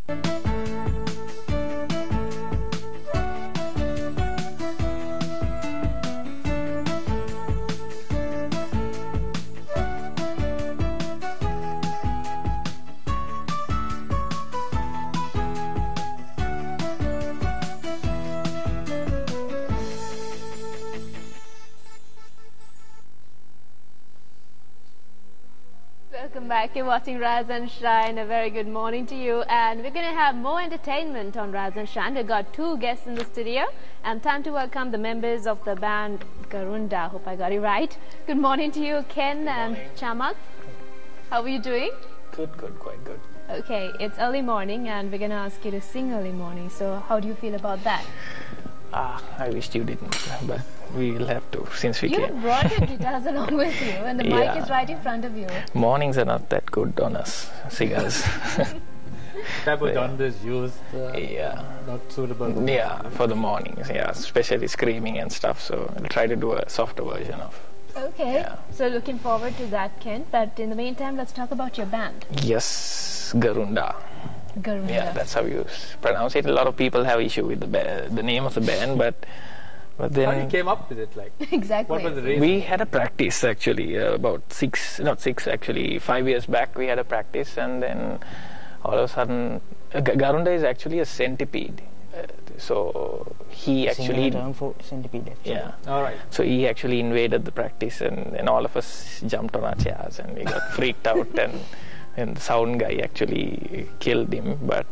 Welcome back. You're watching Rise and Shine. A very good morning to you. And we're going to have more entertainment on Rise and Shine. We've got two guests in the studio. And time to welcome the members of the band GarundA. Hope I got it right. Good morning to you, Ken and Chamak. How are you doing? Good, quite good. Okay, it's early morning and we're going to ask you to sing early morning. So how do you feel about that? I wished you didn't, but we'll have to since we came. You brought your guitars along with you and the mic is right in front of you. Mornings are not that good on us singers. Type of genres used, not suitable. Yeah, for the mornings, especially screaming and stuff. So I'll try to do a softer version of. Okay, so looking forward to that, Ken. But in the meantime, let's talk about your band. Yes, GarundA. GarundA. Yeah, that's how you pronounce it. A lot of people have issue with the name of the band, but then... How you came up with it, like? Exactly. What was the reason? We had a practice, actually, about 5 years back we had a practice, and then all of a sudden... GarundA is actually a centipede. So he actually... term for centipede, actually. Yeah. All right. So he actually invaded the practice, and all of us jumped on our chairs, and we got freaked out, and the sound guy actually killed him. But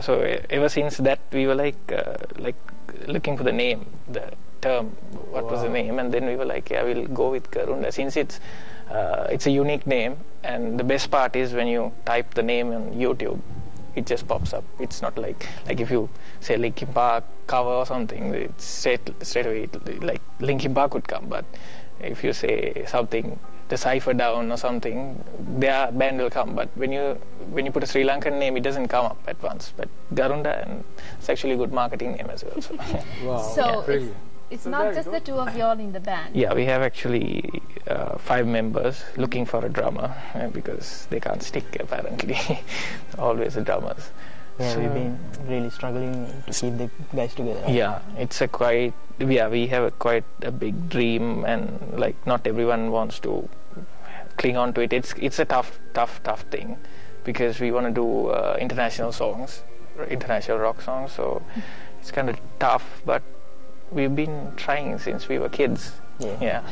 so ever since that we were like looking for the name, the term, what was the name, and then we were like, we'll go with GarundA since it's a unique name, and the best part is when you type the name on YouTube, it just pops up. It's not like if you say Linkin Park cover or something, it's straight away like Linkin Park would come. But if you say something, the Cypher Down or something, their band will come. But when you put a Sri Lankan name, it doesn't come up at once. But GarundA, and it's actually a good marketing name as well. So, Wow. So it's not just the two of you all in the band. Yeah, we have actually 5 members looking for a drummer because they can't stick apparently. Always the drummers. Yeah, we've been really struggling to keep the guys together. Yeah, it's we have quite a big dream, and like not everyone wants to cling on to it. It's a tough thing because we want to do international songs, international rock songs. So it's kind of tough, but we've been trying since we were kids. Yeah.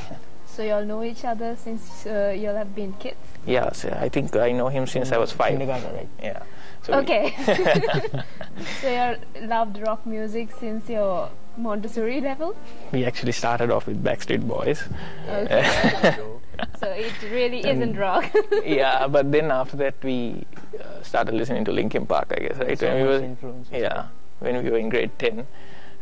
So you all know each other since you all have been kids? Yes, I think I know him since I was 5. Kindergarten, right? Yeah. So okay. So you loved rock music since your Montessori level? we actually started off with Backstreet Boys. Okay. So it really isn't rock. Yeah, but then after that we started listening to Linkin Park, I guess, right? When we were in grade 10,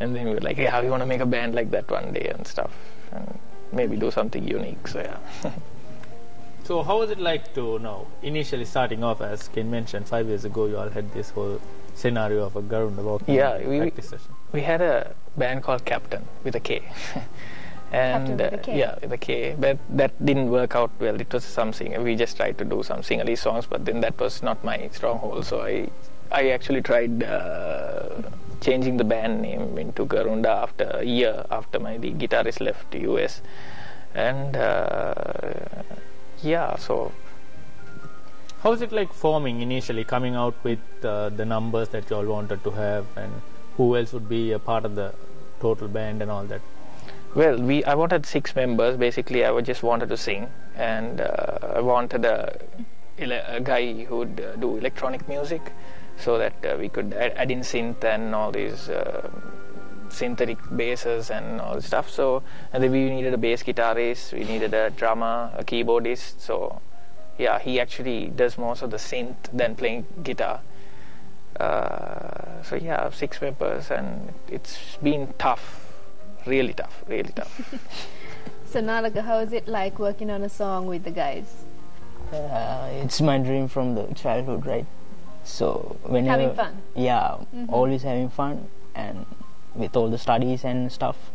and then we were like, we want to make a band like that one day and stuff, and maybe do something unique. So So how was it like to now, initially starting off, as Ken mentioned, 5 years ago you all had this whole scenario of a GarundA walking practice session. We had a band called Captain with a K. And Captain with a K. Yeah, with a K, but that didn't work out well. It was something we just tried to do some singly songs, but then that was not my stronghold. So I actually tried changing the band name into GarundA after a year after the guitarist left the US, and so. How was it like forming initially, coming out with the numbers that you all wanted to have, and who else would be a part of the total band and all that? Well, I wanted 6 members. Basically, I just wanted to sing, and I wanted a guy who would do electronic music, so that we could add in synth and all these synthetic basses and all this stuff. So, and then we needed a bass guitarist, we needed a drummer, a keyboardist. So, he actually does most of the synth than playing guitar. 6 members, and it's been tough. Really tough. So Nalaga, how is it like working on a song with the guys? It's my dream from the childhood, right? So whenever having fun. Always having fun, and with all the studies and stuff,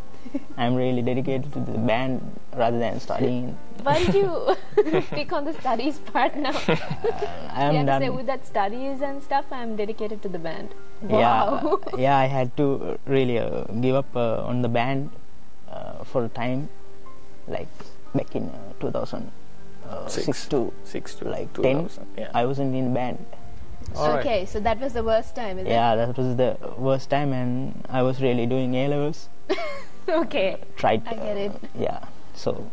I'm really dedicated to the band rather than studying. Why did you pick on the studies part now? I'm You have to done. say with that studies and stuff, I'm dedicated to the band. Yeah, Wow. yeah, I had to really give up on the band for a time, like back in 2006 to 6 to like 10. 2000. Yeah. I wasn't in band. All right. Okay, so that was the worst time, is Yeah, that was the worst time, and I was really doing A levels. it? Okay. Tried. I get it. Yeah, so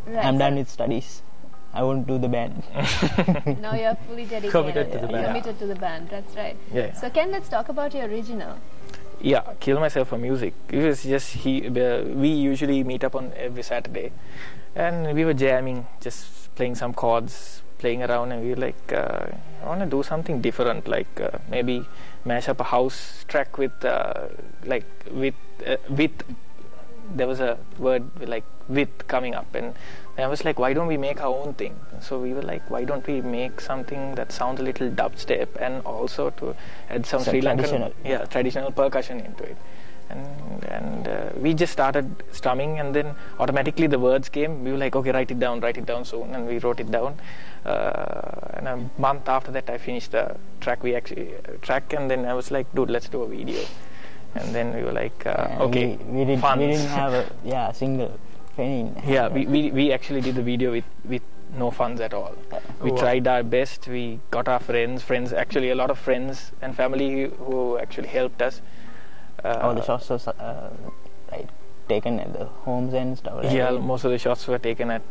Right, I'm so done with studies. I won't do the band. now you're fully dedicated. Committed to the band. Committed to the band, that's right. Yeah. So Ken, let's talk about your original. Yeah, Kill Myself for Music. It was just we usually meet up on every Saturday, and we were jamming, just playing some chords, playing around, and we were like, I want to do something different, like maybe mash up a house track with there was a word like with coming up, and I was like, why don't we make our own thing? So we were like, why don't we make something that sounds a little dubstep, and also to add some So Sri Lankan traditional. traditional percussion into it. And we just started strumming, and then automatically the words came. We were like, okay, write it down soon, and we wrote it down. And a month after that, I finished the track. And then I was like, dude, let's do a video. And then we were like, okay, we didn't have a single penny. Yeah, we actually did the video with no funds at all. We tried our best. We got our friends, actually a lot of friends and family who actually helped us. All the shots was taken at the homes and stuff. Right? Yeah, most of the shots were taken at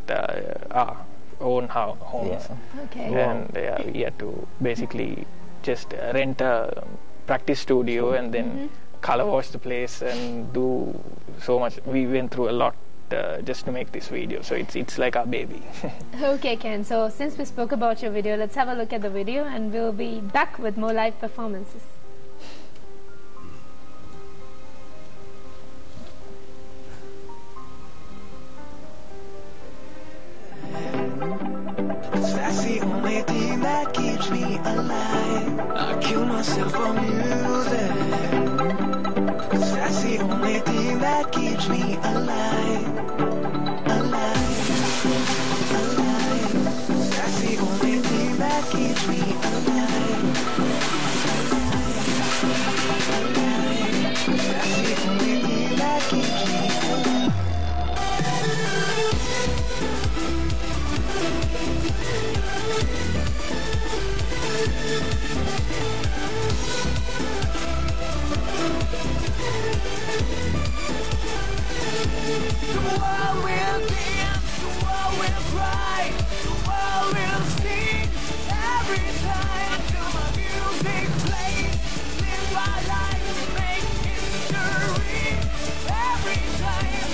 our own homes. Yeah. Okay. And we had to basically just rent a practice studio and then color wash the place and do so much. We went through a lot just to make this video, so it's like our baby. Okay, Ken. So since we spoke about your video, let's have a look at the video, and we'll be back with more live performances. That's the only thing that keeps me alive. I kill myself for music. That's the only thing that keeps me alive. Alive. Alive. That's the only thing that keeps me alive. Alive. That's the only thing that keeps me alive. The world will dance, the world will cry, the world will sing every time till my music plays. Live my life, make history every time.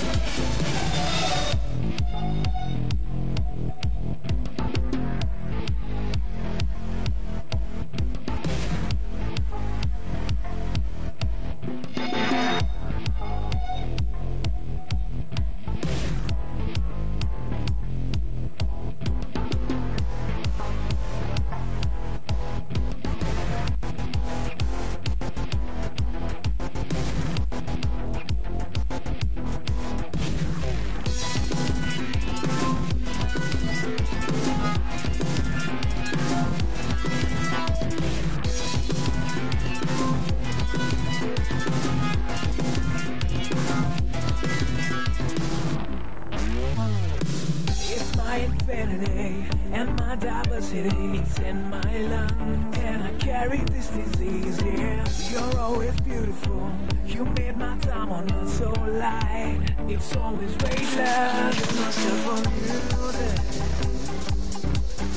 It's my infinity and my diversity. It's in my lungs and I carry this disease. Yeah, you're always beautiful. You made my time on earth so light. It's always weightless. Kill myself for music.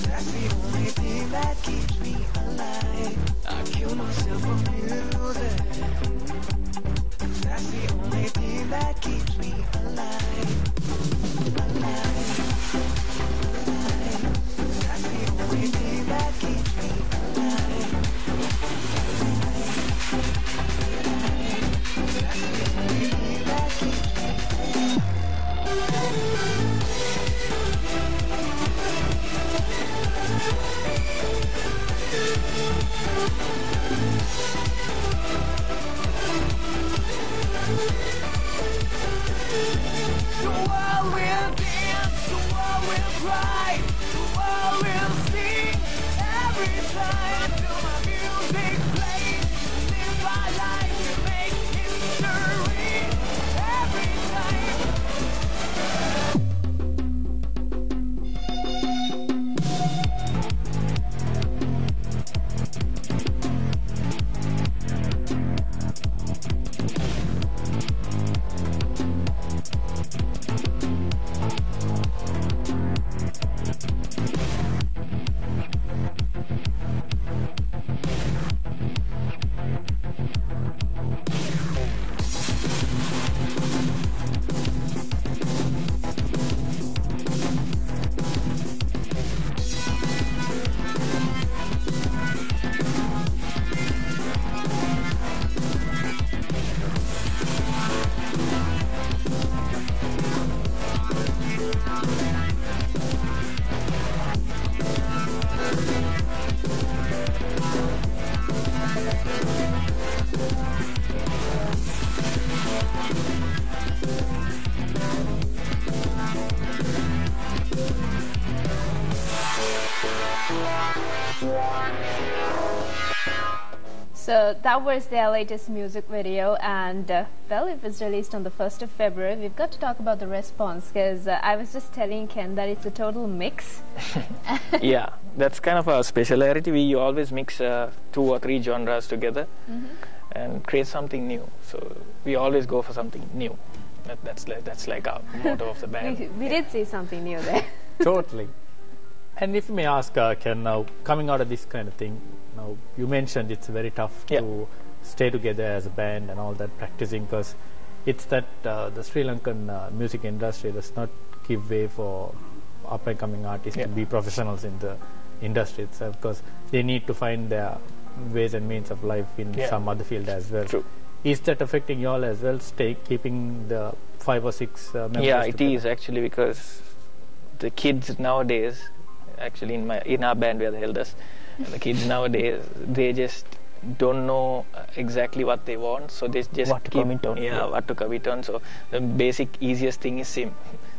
That's the only thing that keeps me alive. I kill myself for music. That's the only thing that keeps me alive. Alive. That's the only thing that keeps me alive. That's the only thing that keeps me alive. So that was their latest music video, and well, it was released on the 1st of February. We've got to talk about the response, because I was just telling Ken that it's a total mix. Yeah, that's kind of a speciality. We always mix 2 or 3 genres together and create something new. So we always go for something new. That's like our motto of the band. We did see something new there. Totally. And if you may ask, Ken, now coming out of this kind of thing, now you mentioned it's very tough to stay together as a band and all that practicing, because it's that the Sri Lankan music industry does not give way for up and coming artists to be professionals in the industry itself, because they need to find their ways and means of life in some other field as well. True. Is that affecting you all as well, keeping the 5 or 6 members Yeah, together? it is actually, because the kids nowadays, actually in our band we are the eldest, and the kids nowadays, they just don't know exactly what they want, so they just What to commit on. what to commit on. So the basic easiest thing is sim.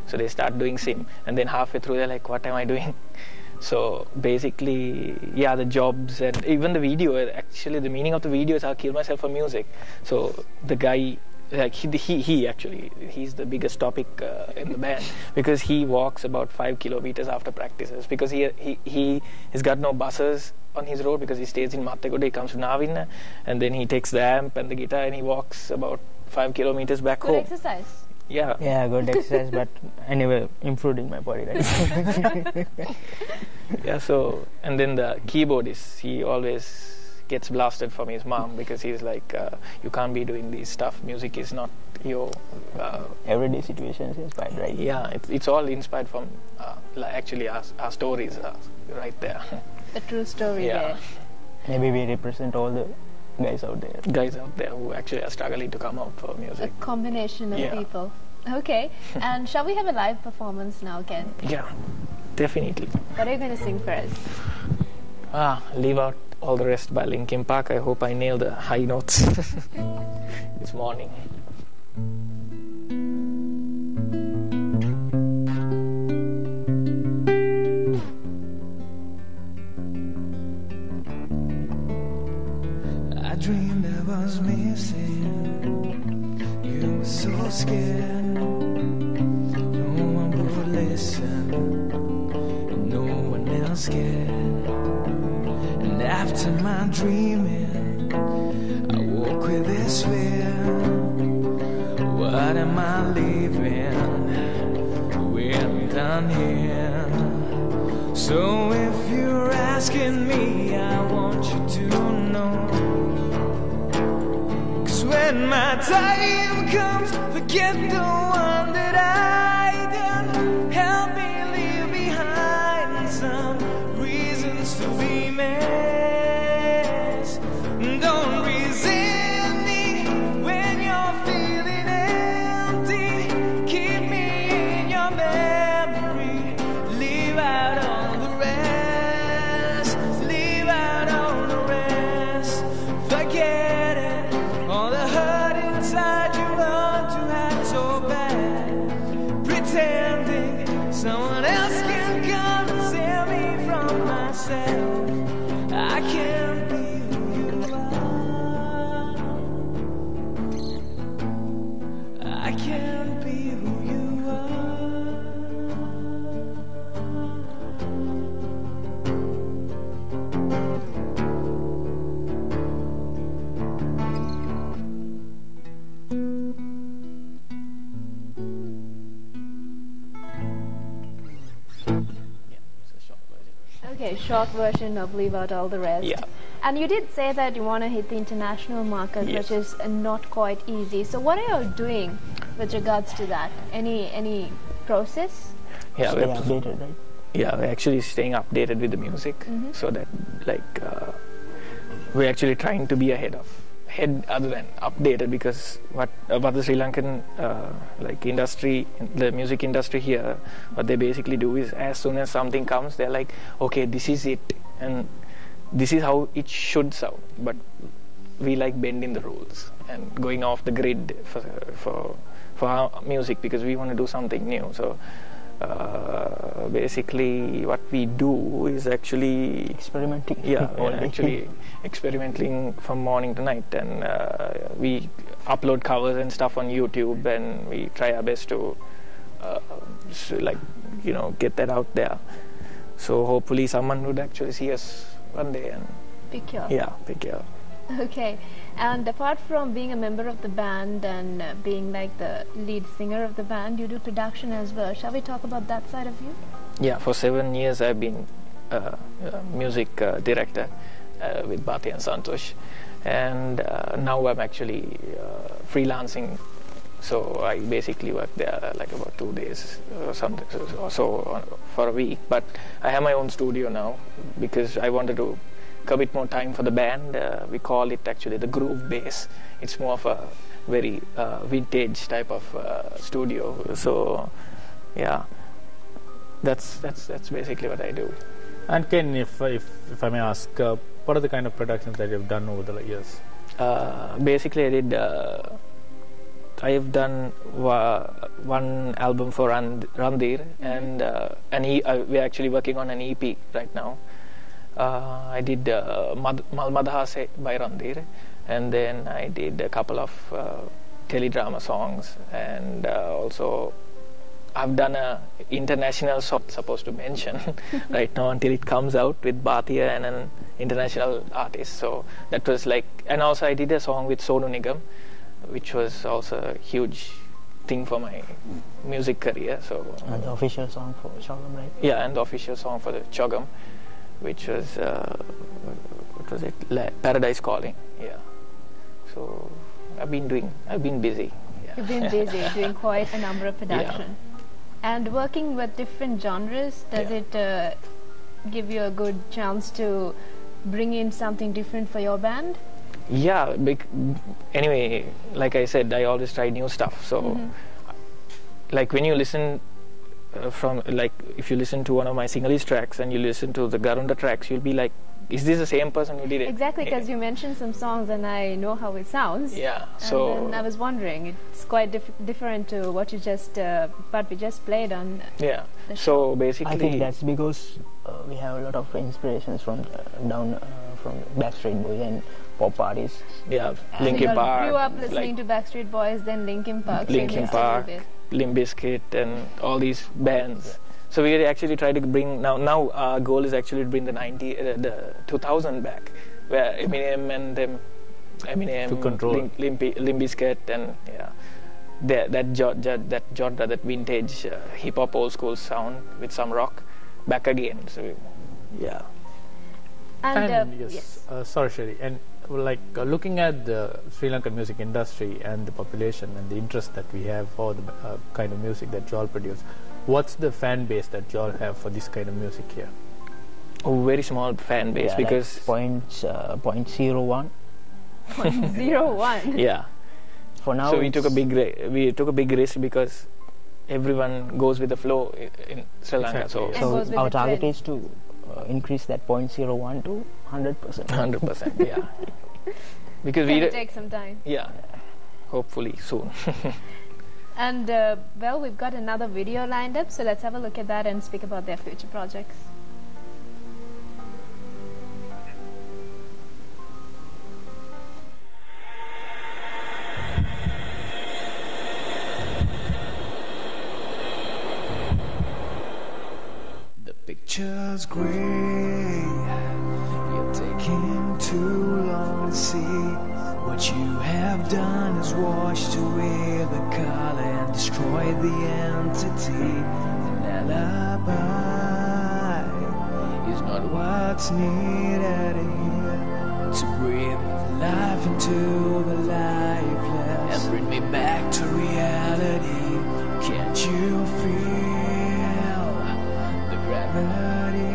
So they start doing sim, and then halfway through they're like, what am I doing? So basically, the jobs and even the video, actually the meaning of the video is I'll kill myself for music. So the guy, like he actually, he's the biggest topic in the band, because he walks about 5 kilometers after practices, because he has got no buses on his road, because he stays in Mattegoda. He comes to Navinna, and then he takes the amp and the guitar and he walks about 5 kilometers back Good home. exercise. Yeah, good exercise, but anyway, improving my body, right? yeah. So, and then the keyboardist, he always gets blasted from his mom, because he's like, you can't be doing this stuff. Music is not your Everyday situations inspired, right? Yeah, it's all inspired from actually our stories are right there. The true story there. Maybe we represent all the guys out there who actually are struggling to come out for A music. combination of people. Okay. And shall we have a live performance now, Ken? Yeah, definitely. What are you going to sing for us? Leave Out All the Rest by Linkin Park. I hope I nailed the high notes this morning. I dreamed I was missing. You were so scared. No one would listen. And no one else cared. And after my dreaming, I woke with this fear. What am I leaving? We're done here. So if you're asking me, I want you to know. When my time comes, forget the one that I done. Help me leave behind some reasons to be missed. Don't resent me when you're feeling empty. Keep me in your memory. Leave out all the rest. Leave out all the rest. Forget it. All the hurt inside you want to have so bad. Pretending someone else can come and save me from myself. I can't be who you are. I can't be who you are. Okay, short version of Leave Out All the Rest. Yeah. And you did say that you want to hit the international market, Yes. which is not quite easy. So what are you doing with regards to that? Any process? Yeah, Stay updated, right? we're actually staying updated with the music, so that we're actually trying to be ahead other than updated, because what the Sri Lankan industry, the music industry here, what they basically do is, as soon as something comes, they're like, okay, this is it, and this is how it should sound. But we like bending the rules and going off the grid for our music, because we want to do something new. So basically what we do is actually Experimenting. yeah, all we're day. actually experimenting from morning to night, and we upload covers and stuff on YouTube, and we try our best to get that out there. So hopefully someone would actually see us one day and Pick you up. pick it up. Okay. And apart from being a member of the band and being like the lead singer of the band, you do production as well. Shall we talk about that side of you? Yeah, for 7 years I've been music director with Bhati and Santosh, and now I'm actually freelancing. So I basically work there like about 2 days or something, so for a week. But I have my own studio now because I wanted to commit more time for the band. We call it actually the Groove Base. It's more of a very vintage type of studio. So yeah, that's basically what I do. And Ken, if I may ask, what are the kind of productions that you've done over the years? Basically, I have done one album for Randir, and we're actually working on an EP right now. I did Malmadhase by Randir, and then I did a couple of teledrama songs, and also I've done a international song, supposed to mention right now until it comes out, with Bhatia and an international artist. So that was like, and also I did a song with Sonu Nigam, which was also a huge thing for my music career. So And the official song for Chogam, right? yeah, and the official song for the Chogam, which was what was it? Paradise Calling. Yeah. So I've been busy. Yeah. You've been busy doing quite a number of production. And working with different genres, does Yeah. it give you a good chance to bring in something different for your band? Yeah. Anyway, like I said, I always try new stuff. So, like when you listen if you listen to one of my Sinhalese tracks and you listen to the GarundA tracks, you'll be like, is this the same person who did it? Exactly, because you mentioned some songs and I know how it sounds. Yeah. And So then I was wondering, it's quite different to what you just, what we just played on. yeah. the So basically, I think that's because we have a lot of inspirations from from Backstreet Boys and pop artists. yeah, So Linkin you Park, grew up listening like to Backstreet Boys, then Linkin Park. so you Linkin mixed a little Park, bit. Limp Bizkit, and all these bands. So we actually try to bring now our goal is actually to bring the 2000 back, where Eminem and them, To control. Limp Bizkit, and that genre, that vintage hip hop old school sound with some rock back again. So yeah. And, yes, sorry Sherry, and looking at the Sri Lankan music industry and the population and the interest that we have for the kind of music that you all produce, what's the fan base that you all have for this kind of music here? A very small fan base, Yeah, because like 0.01 0.01. yeah. for now. So we took a big risk because everyone goes with the flow in Sri Lanka. Exactly, So yes. And goes So with our the target trend. is to increase that 0.01 to 100%. 100%, yeah. Because It's gonna take some time. hopefully soon. And well, we've got another video lined up, so let's have a look at that and speak about their future projects. The picture's gray. You're taking too long to see. What you have done is washed away the color and destroyed the entity. An alibi is not what's needed here to breathe life into the lifeless and bring me back to reality. Can't you feel the gravity?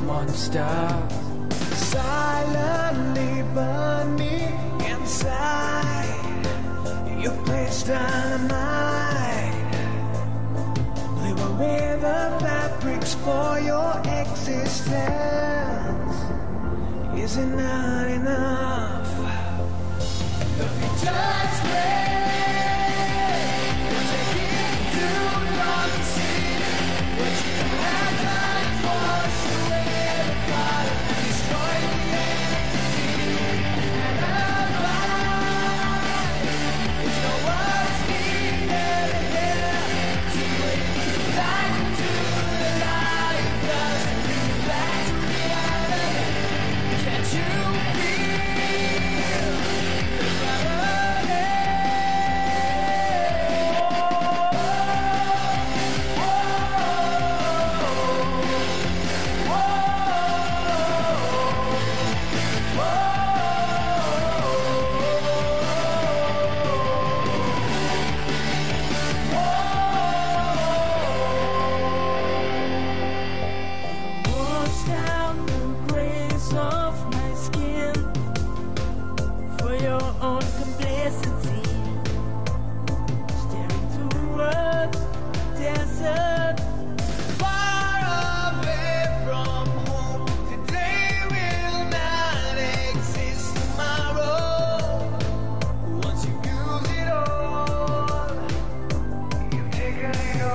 monster silently burning inside. You place dynamite, live away the fabrics for your existence. Is it not enough? The picture's red, you're taking too long to see what you have done. Wash away the blood and destroy the entity. And alive, there's no words needed here to bring life into the light. Doesn't bring you back to reality. Can't you feel the gravity? Wash down the grace of my skin for your own complacency. Staring towards the desert, far away from home. Today will not exist tomorrow. Once you use it all, you've taken it all.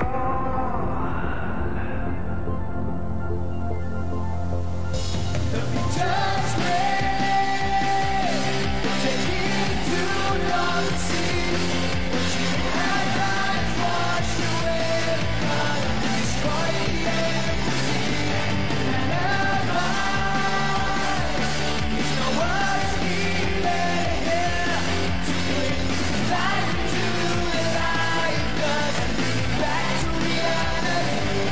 The picture's red, you're taking too long to see what you have done. Wash away the blood and destroy the entity. And alive, there's no words needed here to bring life into the light. Doesn't bring you back to reality.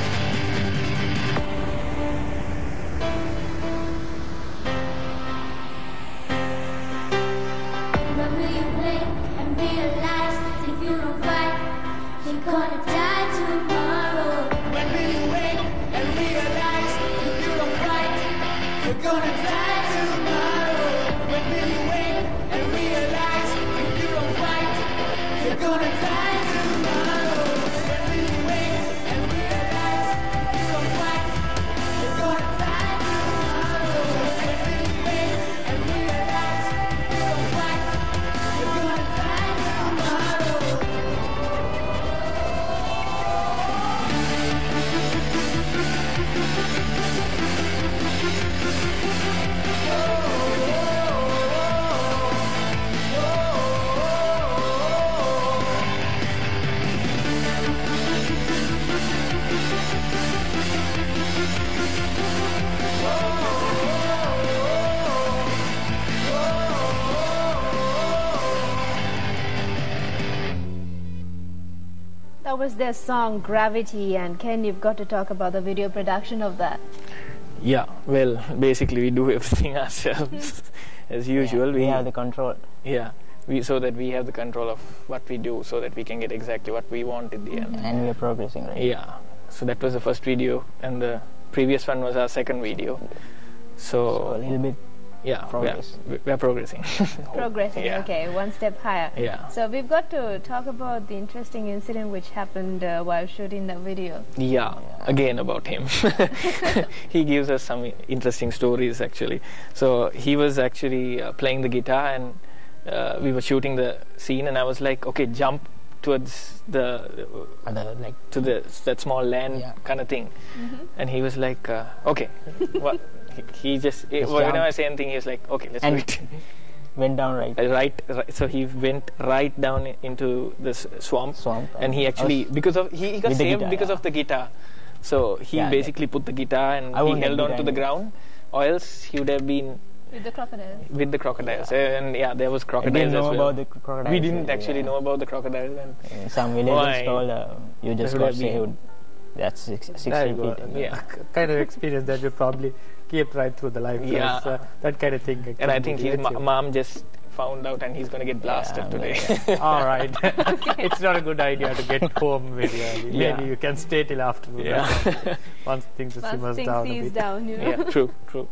When will you wake and realize that if you don't fight, you're gonna die tomorrow? When will you wake and realize if you don't fight, you're gonna die tomorrow? When will you wake and realize if you don't fight, you're gonna die tomorrow? When will you wake and realize if you don't fight, you're gonna die tomorrow? When will you wake and realize if you don't fight, you're gonna die tomorrow? That was their song Gravity, and Ken, you've got to talk about the video production of that. Yeah, well, basically we do everything ourselves as usual. We have the control. Yeah, so that we have the control of what we do, so that we can get exactly what we want in the end. And we are progressing, right? Yeah, so that was the first video, and the previous one was our second video. So a little bit yeah, progress. we're progressing. Progressing, Yeah. okay, one step higher. Yeah. So we've got to talk about the interesting incident which happened while shooting the video. Yeah, again about him. He gives us some interesting stories actually. So he was actually playing the guitar, and we were shooting the scene, and I was like, okay, jump towards the Like to that small land kind of thing. And he was like, okay. What? He just whenever I say anything, he was like, okay, let's do it. went down right. Right, so he went right down into the swamp, and he actually because of he got With the saved guitar, because of the guitar. So he basically put the guitar and I he won't held get on to the guitar ground, or else he would have been With the crocodiles. with the crocodiles. And yeah, there was I crocodiles didn't know as well. about the crocodiles. We didn't actually know about the crocodiles. And Some villagers Why? told you just That got would have been- saved. That's 60 There you feet. go. yeah, Kind of experience that you probably kept right through the life. Yeah. That kind of thing. and I think his mom just found out, and he's going to get blasted Yeah, today. All right. It's not a good idea to get home very early. Yeah. Maybe you can stay till afternoon. Yeah. Once things Once simmers things down a ease bit. down, you know. Yeah, true.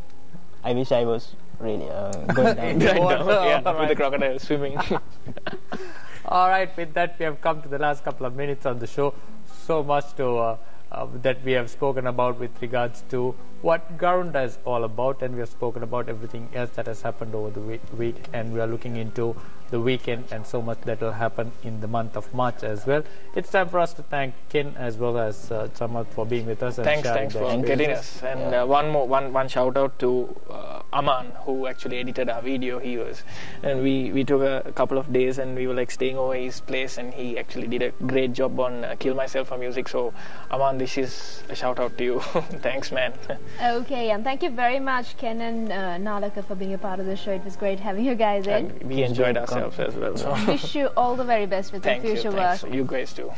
I wish I was really going down. Right Oh, now, no, yeah, all with the right. crocodile swimming. All right, with that, we have come to the last couple of minutes on the show. So much to that we have spoken about with regards to what GarundA is all about, and we have spoken about everything else that has happened over the week, and we are looking into the weekend and so much that will happen in the month of March as well. It's time for us to thank Ken as well as Chamath for being with us and Thanks sharing their for getting us. experiences. And one shout out to Aman, who actually edited our video. And we took a couple of days, and we were like staying over his place, and he actually did a great job on Kill Myself for Music. So Aman, this is a shout out to you. Thanks, man. Okay, and thank you very much, Ken and Nalaka, for being a part of the show. It was great having you guys in. And we enjoyed ourselves as well. So Wish you all the very best with your thank you. future work. Thanks. You guys too.